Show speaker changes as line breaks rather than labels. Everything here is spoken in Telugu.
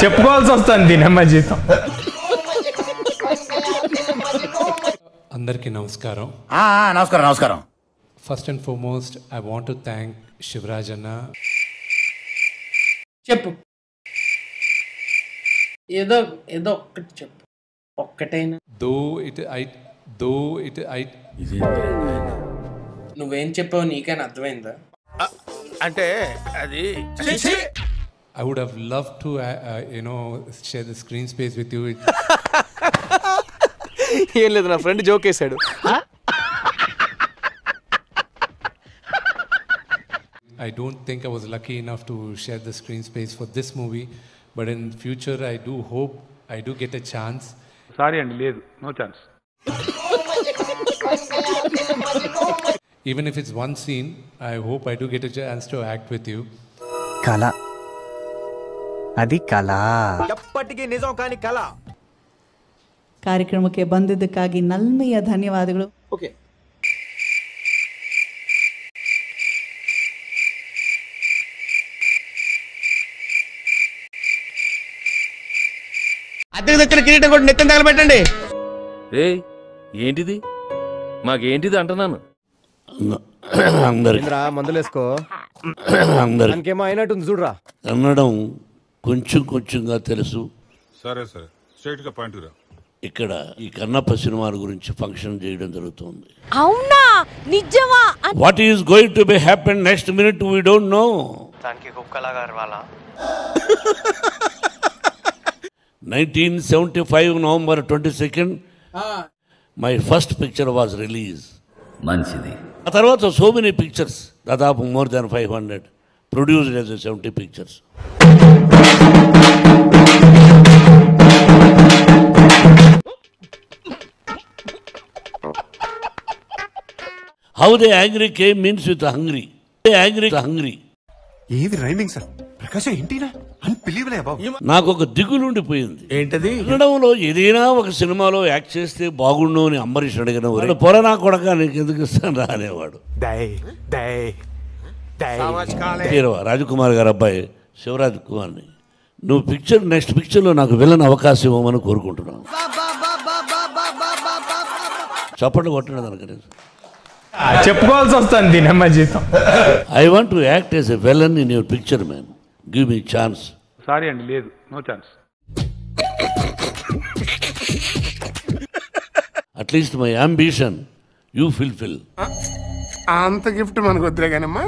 చెప్పుకోవాల్సి వస్తుంది దీనమ్మ జీతం.
అందరికీ నమస్కారం.
నమస్కారం నమస్కారం.
First and foremost I want to thank Shivraj అన్న.
చెప్పు, ఏదో ఏదో ఒక్కటి చెప్పు, ఒక్కటైనా. నువ్వేం చెప్పావు నీకైనా అర్థమైందా?
అంటే అది
I would have loved to share the screen space with you.
ఏం లేదు, నా ఫ్రెండ్ జోక్ వేసాడు.
I don't think I was lucky enough to share the screen space for this movie, but in future I do hope I do get a chance.
Sorry and లేదు, no chance.
Even if it's one scene, I hope I do get a chance to act with you.
కళ అది ಕಲ
ಎಪ್ಪಟ್ಟಿಗೆ ನಿಜ ಕಾನಿ ಕಲ.
ಕಾರ್ಯಕ್ರಮಕ್ಕೆ ಬಂದಿದ್ದಕ್ಕಾಗಿ ನಲ್ಮೆಯ ಧನ್ಯವಾದಗಳು.
ಓಕೆ,
అద్దెకు తెచ్చిన కిరీటం కూడా నెత్తిన తగలబెట్టండి.
ఏంటిది మాకేంటిది అంటున్నాను.
మందులేసుకో, దానికేమో అయినట్టుంది చూడరా.
కన్నడం కొంచెం కొంచెంగా తెలుసు.
సరే సరే, స్ట్రైట్ గా పాయింట్ రా.
ఇక్కడ ఈ కన్నప్ప సినిమాల గురించి ఫంక్షన్ చేయడం జరుగుతుంది.
అవునా, నిజమా?
What is going to be happen next minute we don't know.
దానికి కుక్కలాగా అరవాలా?
1975 November 22nd my first picture was release.
మంచిది.
ఆ తర్వాత సో మెనీ పిక్చర్స్, దాదాపు more than 500 produced as 70 pictures. How they angry came means with hungry. Hungry
ఏది రైమింగ్ సార్? ప్రకాశం ఏంటినా అన్బిలీవబుల్ అబౌట్.
నాకు ఒక దిగులుండిపోయింది.
ఏంటది?
కన్నడంలో ఏదైనా ఒక సినిమాలో యాక్ట్ చేస్తే బాగుండు అని అంబరీష్ అడిగిన పొరనా కొడక నీకు ఎందుకు ఇస్తాను రా అనేవాడు. రాజకుమార్ గారు అబ్బాయి శివరాజ్ కుమార్ని, నువ్వు నెక్స్ట్ పిక్చర్లో నాకు విలన్ అవకాశం ఇవ్వమని కోరుకుంటున్నాను. చప్పట్లు కొట్టడం దానికి
చెప్పుకోవాల్సి వస్తుంది దీనమ్మ జీతం.
I want to act as a villain in your picture man, give me chance.
Sorry అండి, లేదు, no chance.
At least my ambition you fulfil.
అంత గిఫ్ట్ మనకు వద్దులే కానమ్మా.